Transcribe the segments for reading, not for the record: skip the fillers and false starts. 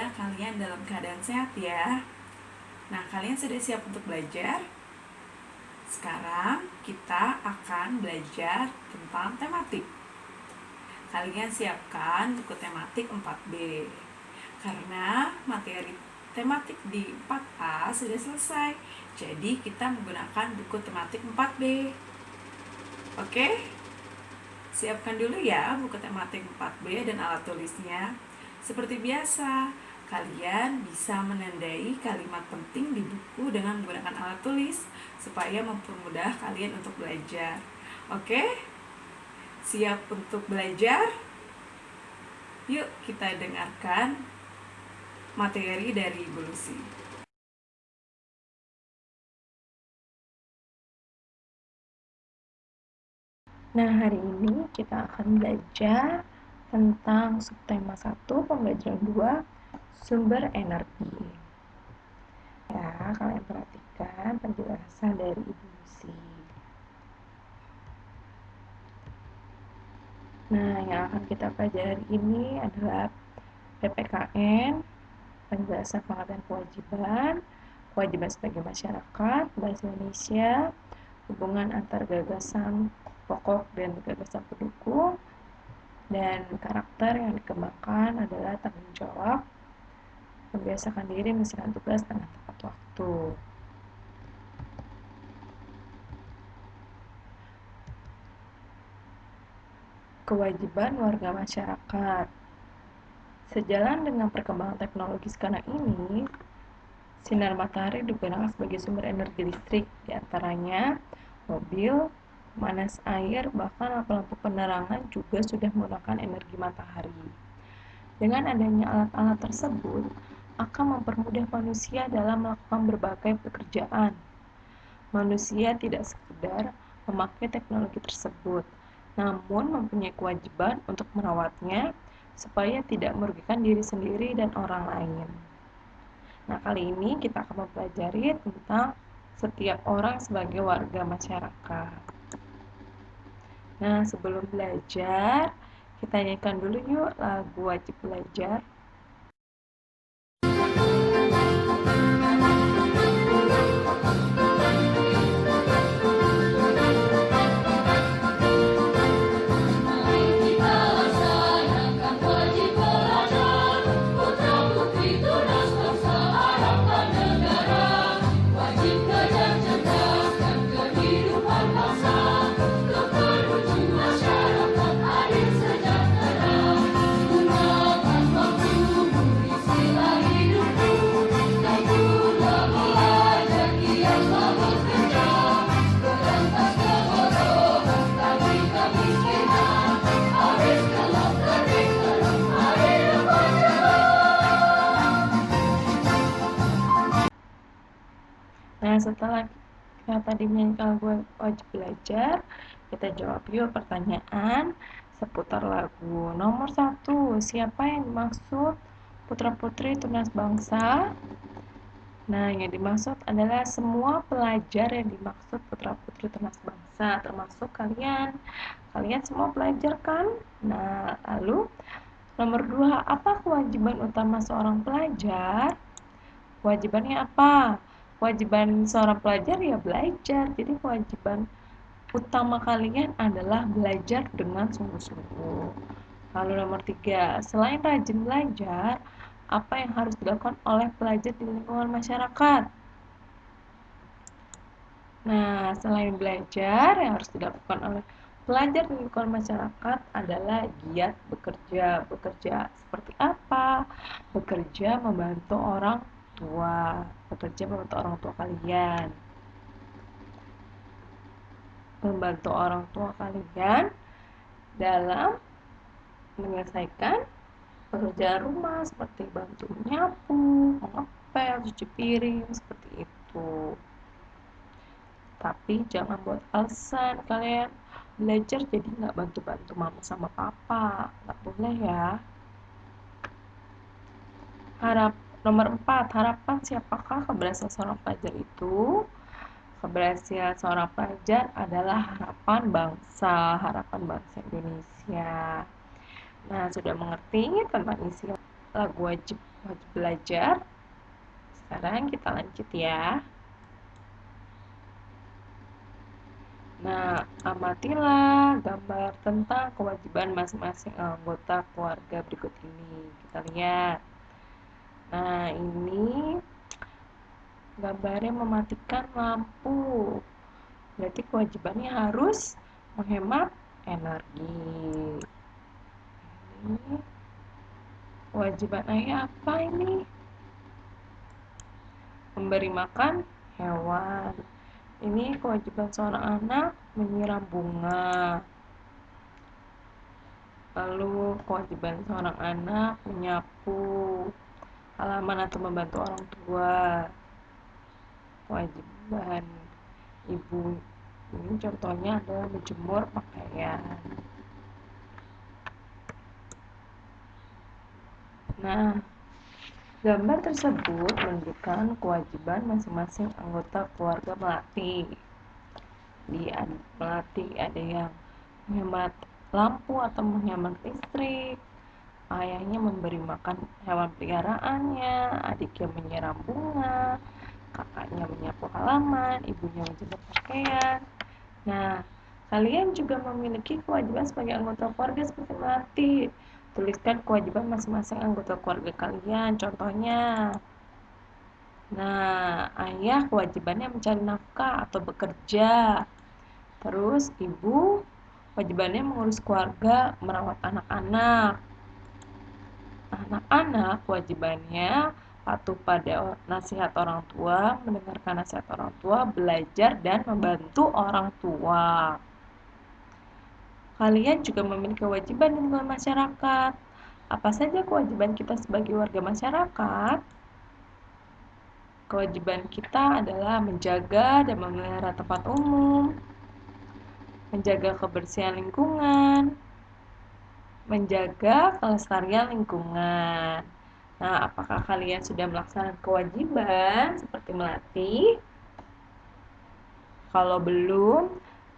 Semoga kalian dalam keadaan sehat ya. Nah, kalian sudah siap untuk belajar? Sekarang kita akan belajar tentang tematik. Kalian siapkan buku tematik 4B. Karena materi tematik di 4A sudah selesai. Jadi kita menggunakan buku tematik 4B. Oke? Siapkan dulu ya buku tematik 4B dan alat tulisnya. Seperti biasa, kalian bisa menandai kalimat penting di buku dengan menggunakan alat tulis supaya mempermudah kalian untuk belajar. Oke? Siap untuk belajar? Yuk kita dengarkan materi dari Ibu Lucy. Nah, hari ini kita akan belajar tentang subtema 1, pembelajaran 2, sumber energi. Ya, kalian perhatikan penjelasan dari Ibu Lucy. Nah, yang akan kita pelajari ini adalah PPKN, penjelasan pengetahuan kewajiban, kewajiban sebagai masyarakat, bahasa Indonesia, hubungan antar gagasan pokok dan gagasan pendukung, dan karakter yang dikembangkan adalah tanggung jawab, membiasakan diri menyelesaikan tugas dengan tepat waktu. Kewajiban warga masyarakat. Sejalan dengan perkembangan teknologi sekarang ini, sinar matahari digunakan sebagai sumber energi listrik, diantaranya mobil, pemanas air, bahkan lampu-lampu penerangan juga sudah menggunakan energi matahari. Dengan adanya alat-alat tersebut, akan mempermudah manusia dalam melakukan berbagai pekerjaan. Manusia tidak sekedar memakai teknologi tersebut, namun mempunyai kewajiban untuk merawatnya supaya tidak merugikan diri sendiri dan orang lain. Nah, kali ini kita akan mempelajari tentang setiap orang sebagai warga masyarakat. Nah, sebelum belajar, kita nyanyikan dulu yuk lagu wajib belajar. Nah, setelah kita tadi menyanyikan lagu wajib belajar, kita jawab yuk pertanyaan seputar lagu. Nomor 1, siapa yang dimaksud putra-putri tunas bangsa? Nah, yang dimaksud adalah semua pelajar yang dimaksud putra-putri tunas bangsa, termasuk kalian. Kalian semua pelajar kan? Nah, lalu nomor 2, apa kewajiban utama seorang pelajar? Kewajibannya apa? Kewajiban seorang pelajar ya belajar. Jadi kewajiban utama kalian adalah belajar dengan sungguh-sungguh. Lalu nomor 3, selain rajin belajar, apa yang harus dilakukan oleh pelajar di lingkungan masyarakat? Nah, selain belajar, yang harus dilakukan oleh pelajar di lingkungan masyarakat adalah giat bekerja. Bekerja seperti apa? Bekerja membantu orang tua. Bekerja membantu orang tua kalian. Membantu orang tua kalian dalam menyelesaikan pekerjaan rumah seperti bantu menyapu, mengepel, cuci piring, seperti itu. Tapi jangan buat alasan kalian belajar jadi nggak bantu-bantu mama sama papa, nggak boleh ya. Nomor 4, harapan siapakah keberhasilan seorang pelajar itu? Keberhasilan seorang pelajar adalah harapan bangsa Indonesia. Nah, sudah mengerti tentang isi lagu wajib wajib belajar. Sekarang kita lanjut ya. Nah, amatilah gambar tentang kewajiban masing-masing anggota keluarga berikut ini. Kita lihat. Nah, ini gambarnya mematikan lampu. Berarti kewajibannya harus menghemat energi. Ini kewajiban ayah apa ini? Memberi makan hewan. Ini kewajiban seorang anak menyiram bunga. Lalu kewajiban seorang anak menyapu halaman atau membantu orang tua. Kewajiban ibu ini contohnya adalah menjemur pakaian. Nah, gambar tersebut menunjukkan kewajiban masing-masing anggota keluarga melatih. Melatih ada yang menghemat lampu atau menghemat listrik, ayahnya memberi makan hewan peliharaannya, adiknya menyiram bunga, kakaknya menyapu halaman, ibunya menjemur pakaian. Nah, kalian juga memiliki kewajiban sebagai anggota keluarga seperti melatih. Tuliskan kewajiban masing-masing anggota keluarga kalian. Contohnya, nah, ayah kewajibannya mencari nafkah atau bekerja. Terus ibu kewajibannya mengurus keluarga, merawat anak-anak. Anak-anak kewajibannya patuh pada nasihat orang tua, mendengarkan nasihat orang tua, belajar dan membantu orang tua. Kalian juga memiliki kewajiban di lingkungan masyarakat. Apa saja kewajiban kita sebagai warga masyarakat? Kewajiban kita adalah menjaga dan memelihara tempat umum, menjaga kebersihan lingkungan, menjaga kelestarian lingkungan. Nah, apakah kalian sudah melaksanakan kewajiban seperti melatih? Kalau belum,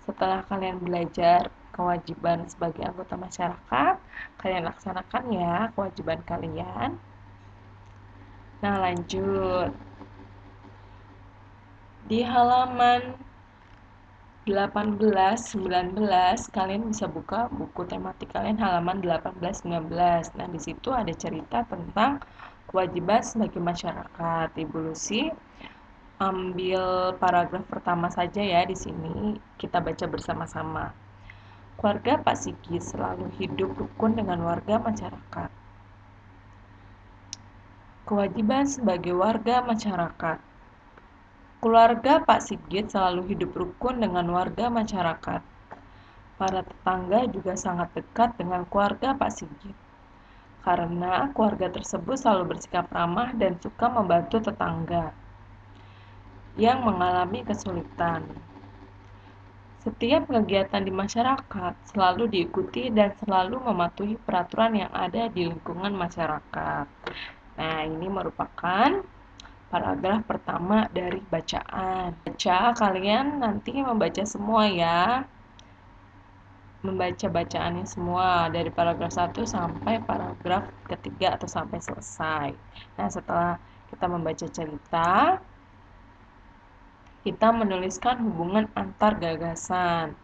setelah kalian belajar kewajiban sebagai anggota masyarakat, kalian laksanakan ya kewajiban kalian. Nah, lanjut. Di halaman 18-19 kalian bisa buka buku tematik kalian halaman 18-19. Nah, di situ ada cerita tentang kewajiban sebagai masyarakat. Ibu Lucy ambil paragraf pertama saja ya di sini. Kita baca bersama-sama. Keluarga Pak Sigit selalu hidup rukun dengan warga masyarakat. Kewajiban sebagai warga masyarakat. Keluarga Pak Sigit selalu hidup rukun dengan warga masyarakat. Para tetangga juga sangat dekat dengan keluarga Pak Sigit. Karena keluarga tersebut selalu bersikap ramah dan suka membantu tetangga yang mengalami kesulitan. Setiap kegiatan di masyarakat selalu diikuti dan selalu mematuhi peraturan yang ada di lingkungan masyarakat. Nah, ini merupakan paragraf pertama dari bacaan. Kalian nanti membaca semua ya. Membaca bacaannya semua dari paragraf 1 sampai paragraf ketiga atau sampai selesai. Nah, setelah kita membaca cerita, kita menuliskan hubungan antar gagasan.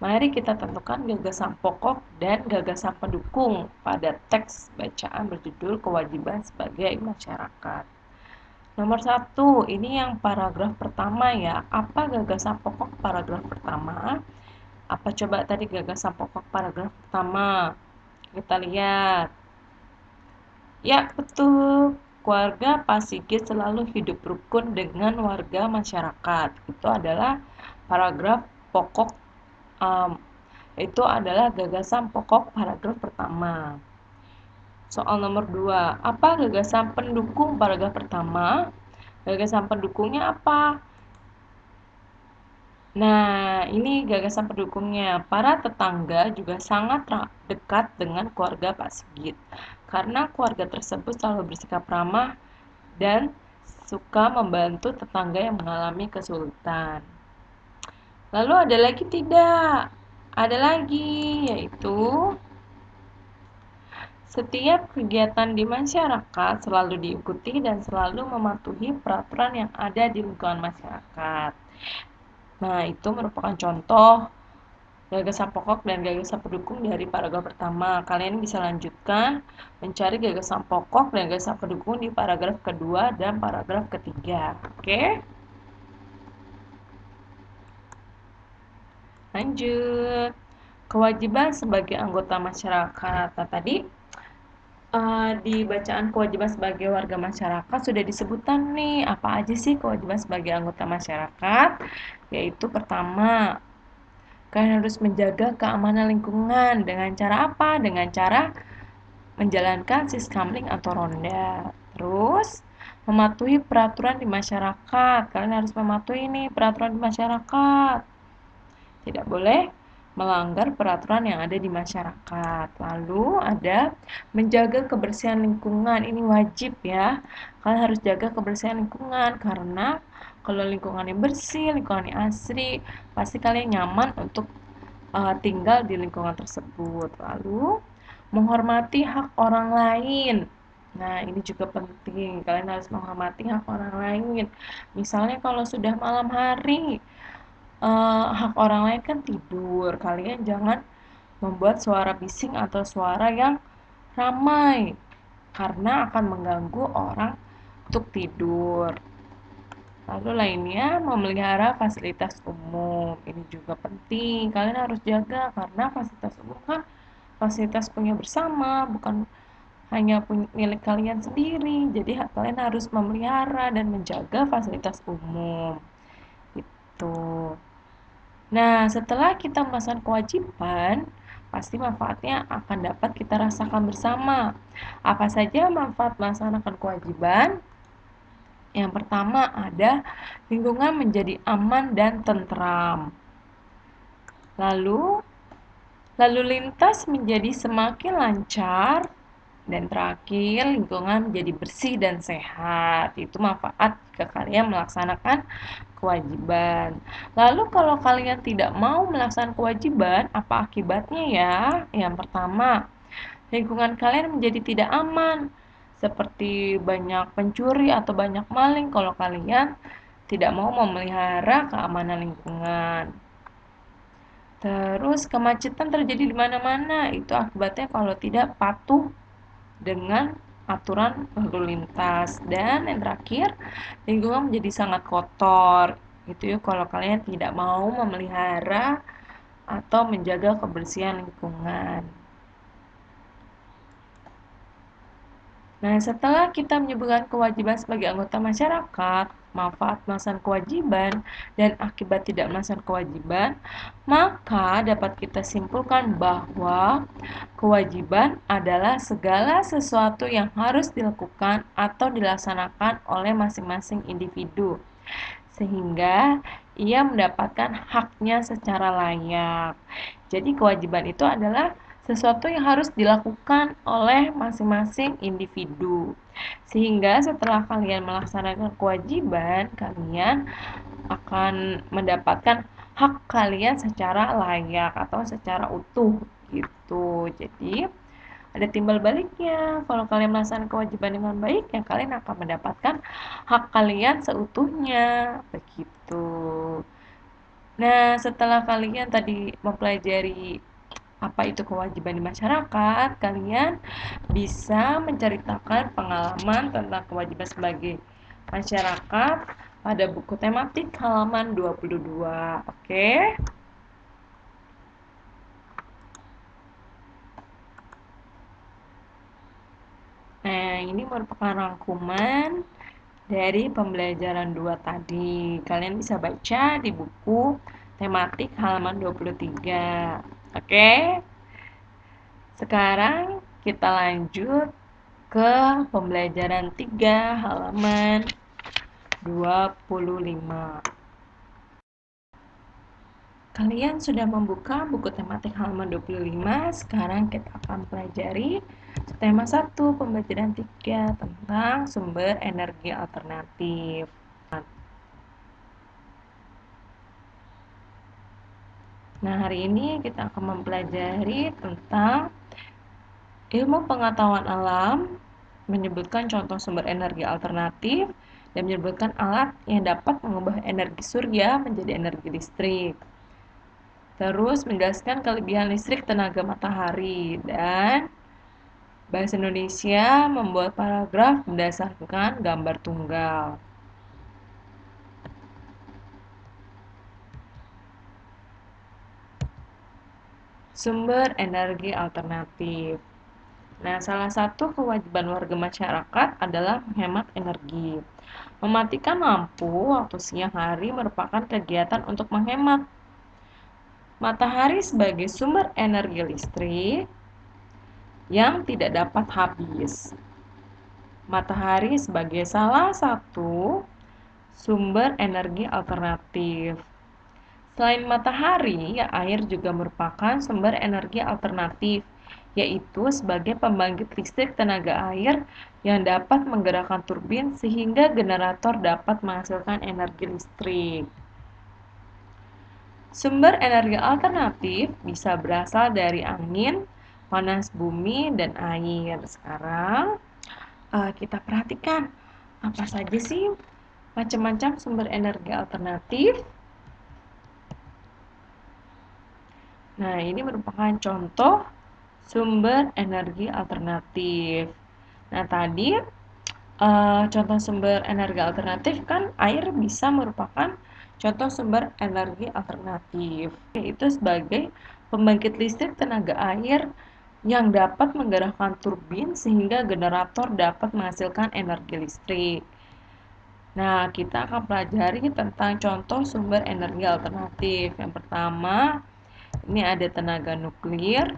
Mari kita tentukan gagasan pokok dan gagasan pendukung pada teks bacaan berjudul Kewajiban sebagai Masyarakat. Nomor 1, ini yang paragraf pertama ya. Apa gagasan pokok paragraf pertama? Apa coba tadi gagasan pokok paragraf pertama? Kita lihat. Ya, betul. Keluarga Pak Sigit selalu hidup rukun dengan warga masyarakat. Itu adalah paragraf pokok, itu adalah gagasan pokok paragraf pertama. Soal nomor 2, apa gagasan pendukung paragraf pertama? Gagasan pendukungnya apa? Nah, ini gagasan pendukungnya. Para tetangga juga sangat dekat dengan keluarga Pak Sigit. Karena keluarga tersebut selalu bersikap ramah dan suka membantu tetangga yang mengalami kesulitan. Lalu ada lagi tidak? Ada lagi, yaitu Setiap kegiatan di masyarakat selalu diikuti dan selalu mematuhi peraturan yang ada di lingkungan masyarakat. Nah, itu merupakan contoh gagasan pokok dan gagasan pendukung dari paragraf pertama. Kalian bisa lanjutkan mencari gagasan pokok dan gagasan pendukung di paragraf kedua dan paragraf ketiga. Oke? Lanjut. Kewajiban sebagai anggota masyarakat. Nah, tadi di bacaan kewajiban sebagai warga masyarakat sudah disebutkan nih apa aja sih kewajiban sebagai anggota masyarakat, yaitu pertama, kalian harus menjaga keamanan lingkungan dengan cara apa? Dengan cara menjalankan siskamling atau ronda. Terus mematuhi peraturan di masyarakat. Kalian harus mematuhi nih peraturan di masyarakat. Tidak boleh melanggar peraturan yang ada di masyarakat. Lalu ada menjaga kebersihan lingkungan. Ini wajib ya. Kalian harus jaga kebersihan lingkungan karena kalau lingkungannya bersih, lingkungannya asri, pasti kalian nyaman untuk tinggal di lingkungan tersebut. Lalu menghormati hak orang lain. Nah, ini juga penting. Kalian harus menghormati hak orang lain. Misalnya kalau sudah malam hari, hak orang lain kan tidur. Kalian jangan membuat suara bising atau suara yang ramai karena akan mengganggu orang untuk tidur. Lalu lainnya, memelihara fasilitas umum. Ini juga penting. Kalian harus jaga karena fasilitas umum kan fasilitas punya bersama, bukan hanya milik kalian sendiri. Jadi kalian harus memelihara dan menjaga fasilitas umum. Itu. Nah, setelah kita melaksanakan kewajiban, pasti manfaatnya akan dapat kita rasakan bersama. Apa saja manfaat melaksanakan kewajiban? Yang pertama ada lingkungan menjadi aman dan tentram. Lalu lintas menjadi semakin lancar. Dan terakhir, lingkungan menjadi bersih dan sehat. Itu manfaat jika kalian melaksanakan kewajiban. Lalu kalau kalian tidak mau melaksanakan kewajiban, apa akibatnya ya? Yang pertama, lingkungan kalian menjadi tidak aman, seperti banyak pencuri atau banyak maling kalau kalian tidak mau memelihara keamanan lingkungan. Terus kemacetan terjadi di mana-mana, itu akibatnya kalau tidak patuh dengan aturan lalu lintas. Dan yang terakhir, lingkungan menjadi sangat kotor. Itu ya kalau kalian tidak mau memelihara atau menjaga kebersihan lingkungan. Nah, setelah kita menyebutkan kewajiban sebagai anggota masyarakat, manfaat melaksanakan kewajiban, dan akibat tidak melaksanakan kewajiban, maka dapat kita simpulkan bahwa kewajiban adalah segala sesuatu yang harus dilakukan atau dilaksanakan oleh masing-masing individu, sehingga ia mendapatkan haknya secara layak. Jadi kewajiban itu adalah sesuatu yang harus dilakukan oleh masing-masing individu. Sehingga setelah kalian melaksanakan kewajiban, kalian akan mendapatkan hak kalian secara layak atau secara utuh gitu. Jadi ada timbal baliknya. Kalau kalian melaksanakan kewajiban dengan baik, ya kalian akan mendapatkan hak kalian seutuhnya. Begitu. Nah, setelah kalian tadi mempelajari apa itu kewajiban di masyarakat, kalian bisa menceritakan pengalaman tentang kewajiban sebagai masyarakat pada buku tematik halaman 22. Oke? Nah, ini merupakan rangkuman dari pembelajaran 2 tadi. Kalian bisa baca di buku tematik halaman 23. Oke? Sekarang kita lanjut ke pembelajaran 3 halaman 25. Kalian sudah membuka buku tematik halaman 25. Sekarang kita akan pelajari tema 1 pembelajaran 3 tentang sumber energi alternatif. Nah, hari ini kita akan mempelajari tentang Ilmu pengetahuan alam menyebutkan contoh sumber energi alternatif dan menyebutkan alat yang dapat mengubah energi surya menjadi energi listrik. Terus menjelaskan kelebihan listrik tenaga matahari dan Bahasa Indonesia membuat paragraf berdasarkan gambar tunggal. Sumber energi alternatif. Nah, salah satu kewajiban warga masyarakat adalah menghemat energi. Mematikan lampu waktu siang hari merupakan kegiatan untuk menghemat. Matahari sebagai sumber energi listrik yang tidak dapat habis. Matahari sebagai salah satu sumber energi alternatif. Selain matahari, air juga merupakan sumber energi alternatif, yaitu sebagai pembangkit listrik tenaga air yang dapat menggerakkan turbin sehingga generator dapat menghasilkan energi listrik. Sumber energi alternatif bisa berasal dari angin, panas bumi, dan air. Sekarang kita perhatikan apa saja sih macam-macam sumber energi alternatif. Nah, ini merupakan contoh sumber energi alternatif. Nah, tadi contoh sumber energi alternatif kan air bisa merupakan contoh sumber energi alternatif, yaitu sebagai pembangkit listrik tenaga air yang dapat menggerakkan turbin sehingga generator dapat menghasilkan energi listrik. Nah, kita akan pelajari tentang contoh sumber energi alternatif. Yang pertama, ini ada tenaga nuklir.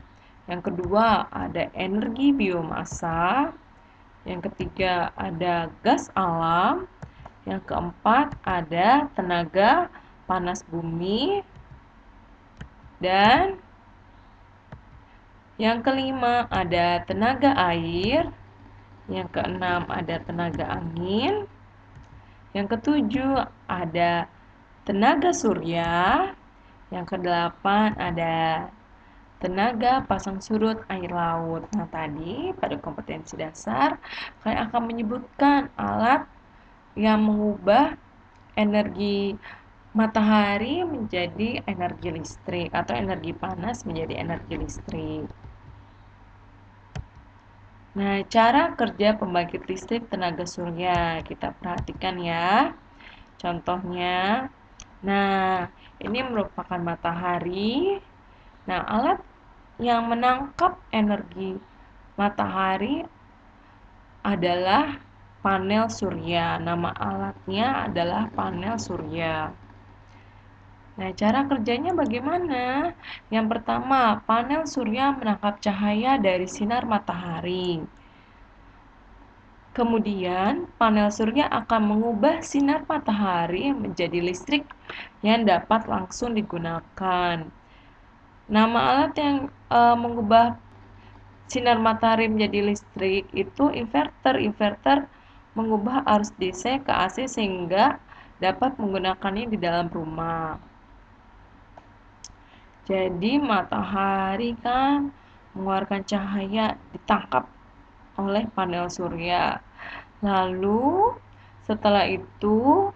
Yang kedua, ada energi biomasa. Yang ketiga, ada gas alam. Yang keempat, ada tenaga panas bumi. Dan yang kelima, ada tenaga air. Yang keenam, ada tenaga angin. Yang ketujuh, ada tenaga surya. Yang kedelapan, ada tenaga pasang surut air laut. Nah, tadi pada kompetensi dasar, kalian akan menyebutkan alat yang mengubah energi matahari menjadi energi listrik atau energi panas menjadi energi listrik. Nah, cara kerja pembangkit listrik tenaga surya kita perhatikan ya. Contohnya, nah, ini merupakan matahari. Nah, alat yang menangkap energi matahari adalah panel surya. Nama alatnya adalah panel surya. Nah, cara kerjanya bagaimana? Yang pertama, panel surya menangkap cahaya dari sinar matahari. Kemudian, panel surya akan mengubah sinar matahari menjadi listrik yang dapat langsung digunakan. Nama alat yang mengubah sinar matahari menjadi listrik itu inverter. Inverter mengubah arus DC ke AC sehingga dapat menggunakannya di dalam rumah. Jadi matahari kan mengeluarkan cahaya ditangkap oleh panel surya. Lalu setelah itu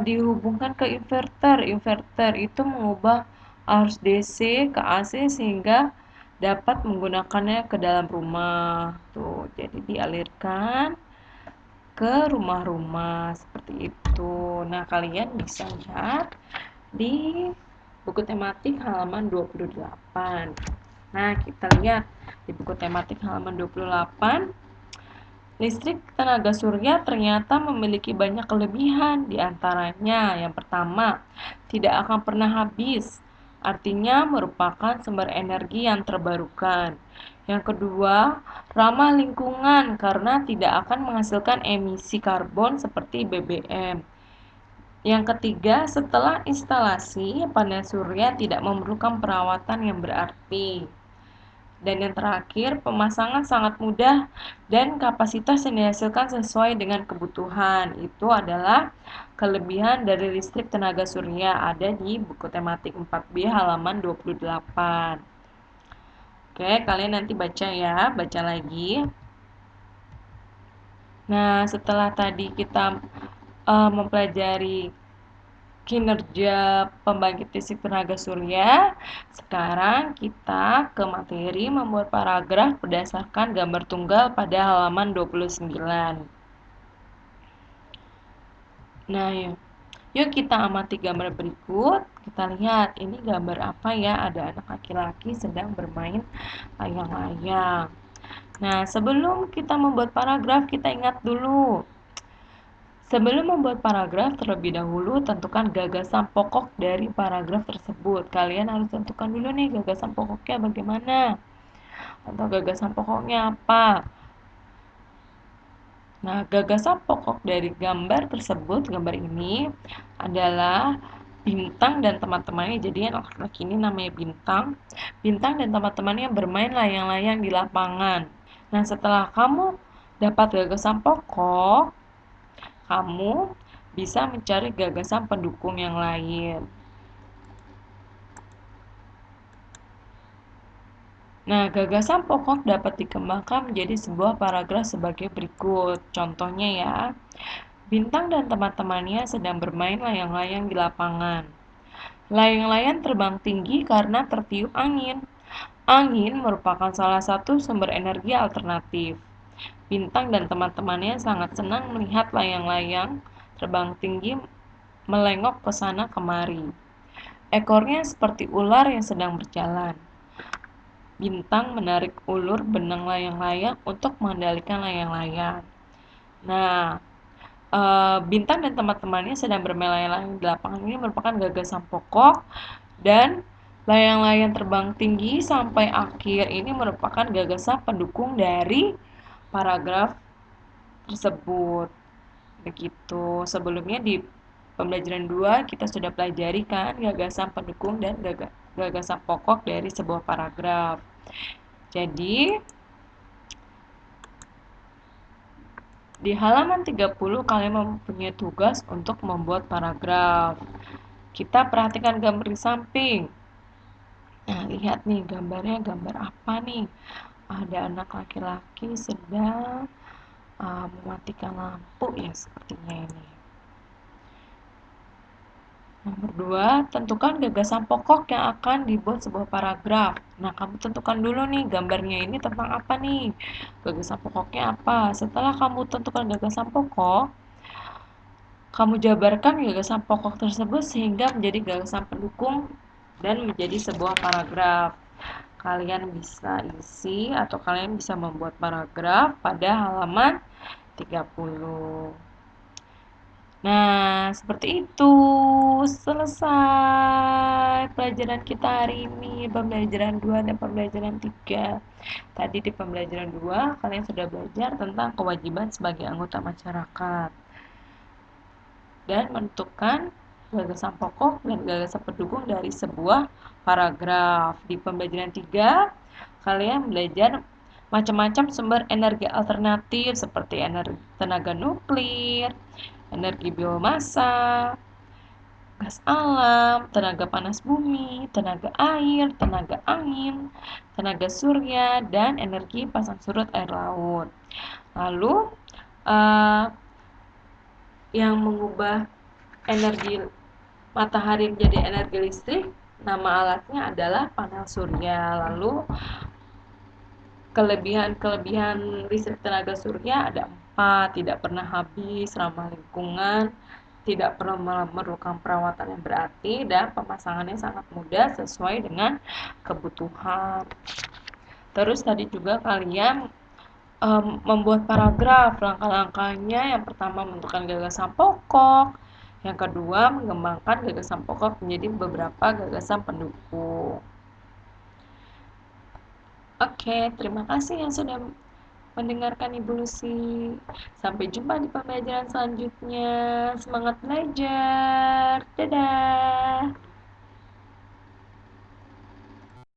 dihubungkan ke inverter. Inverter itu mengubah arus DC ke AC sehingga dapat menggunakannya ke dalam rumah. Tuh, jadi dialirkan ke rumah-rumah seperti itu. Nah, kalian bisa lihat di buku tematik halaman 28. Nah, kita lihat di buku tematik halaman 28. Listrik tenaga surya ternyata memiliki banyak kelebihan. Di antaranya, yang pertama, tidak akan pernah habis. Artinya merupakan sumber energi yang terbarukan. Yang kedua, ramah lingkungan karena tidak akan menghasilkan emisi karbon seperti BBM. Yang ketiga, setelah instalasi, panel surya tidak memerlukan perawatan yang berarti. Dan yang terakhir, pemasangan sangat mudah dan kapasitas yang dihasilkan sesuai dengan kebutuhan. Itu adalah kelebihan dari listrik tenaga surya, ada di buku tematik 4B halaman 28. Oke, kalian nanti baca ya, baca lagi. Nah, setelah tadi kita mempelajari kinerja pembangkit listrik tenaga surya, sekarang kita ke materi membuat paragraf berdasarkan gambar tunggal pada halaman 29. Nah, yuk kita amati gambar berikut. Kita lihat ini gambar apa ya? Ada anak laki-laki sedang bermain layang-layang. Nah, sebelum kita membuat paragraf, kita ingat dulu. Sebelum membuat paragraf, terlebih dahulu tentukan gagasan pokok dari paragraf tersebut. Kalian harus tentukan dulu nih gagasan pokoknya bagaimana. Atau gagasan pokoknya apa. Nah, gagasan pokok dari gambar tersebut, gambar ini adalah Bintang dan teman-temannya. Jadi yang laki-laki ini namanya Bintang. Bintang dan teman-temannya bermain layang-layang di lapangan. Nah, setelah kamu dapat gagasan pokok, kamu bisa mencari gagasan pendukung yang lain. Nah, gagasan pokok dapat dikembangkan menjadi sebuah paragraf sebagai berikut. Contohnya ya, Bintang dan teman-temannya sedang bermain layang-layang di lapangan. Layang-layang terbang tinggi karena tertiup angin. Angin merupakan salah satu sumber energi alternatif. Bintang dan teman-temannya sangat senang melihat layang-layang terbang tinggi melengok ke sana kemari. Ekornya seperti ular yang sedang berjalan. Bintang menarik ulur benang layang-layang untuk mengendalikan layang-layang. Nah, Bintang dan teman-temannya sedang bermain layang-layang di lapangan ini merupakan gagasan pokok, dan layang-layang terbang tinggi sampai akhir ini merupakan gagasan pendukung dari paragraf tersebut. Begitu. Sebelumnya di pembelajaran 2 kita sudah pelajari kan gagasan pendukung dan gagasan pokok dari sebuah paragraf. Jadi, di halaman 30 kalian mempunyai tugas untuk membuat paragraf. Kita perhatikan gambar di samping. Nah, lihat nih gambarnya gambar apa nih? Ada anak laki-laki sedang mematikan lampu ya sepertinya ini. Nomor 2, tentukan gagasan pokok yang akan dibuat sebuah paragraf. Nah, kamu tentukan dulu nih gambarnya ini tentang apa nih? Gagasan pokoknya apa? Setelah kamu tentukan gagasan pokok, kamu jabarkan gagasan pokok tersebut sehingga menjadi gagasan pendukung dan menjadi sebuah paragraf. Kalian bisa isi atau kalian bisa membuat paragraf pada halaman 30. Nah, seperti itu. Selesai pelajaran kita hari ini, pembelajaran 2 dan pembelajaran 3. Tadi di pembelajaran 2, kalian sudah belajar tentang kewajiban sebagai anggota masyarakat dan menentukan gagasan pokok dan gagasan pendukung dari sebuah paragraf. Di pembelajaran 3, kalian belajar macam-macam sumber energi alternatif seperti energi tenaga nuklir, energi biomasa, gas alam, tenaga panas bumi, tenaga air, tenaga angin, tenaga surya, dan energi pasang surut air laut. Lalu, yang mengubah energi matahari menjadi energi listrik, nama alatnya adalah panel surya. Lalu, kelebihan listrik tenaga surya ada 4, tidak pernah habis, ramah lingkungan, tidak perlu memerlukan perawatan yang berarti, dan pemasangannya sangat mudah sesuai dengan kebutuhan. Terus tadi juga kalian membuat paragraf. Langkah-langkahnya yang pertama menentukan gagasan pokok, yang kedua mengembangkan gagasan pokok menjadi beberapa gagasan pendukung. Oke, terima kasih yang sudah mendengarkan Ibu Lucy. Sampai jumpa di pembelajaran selanjutnya. Semangat belajar. Dadah.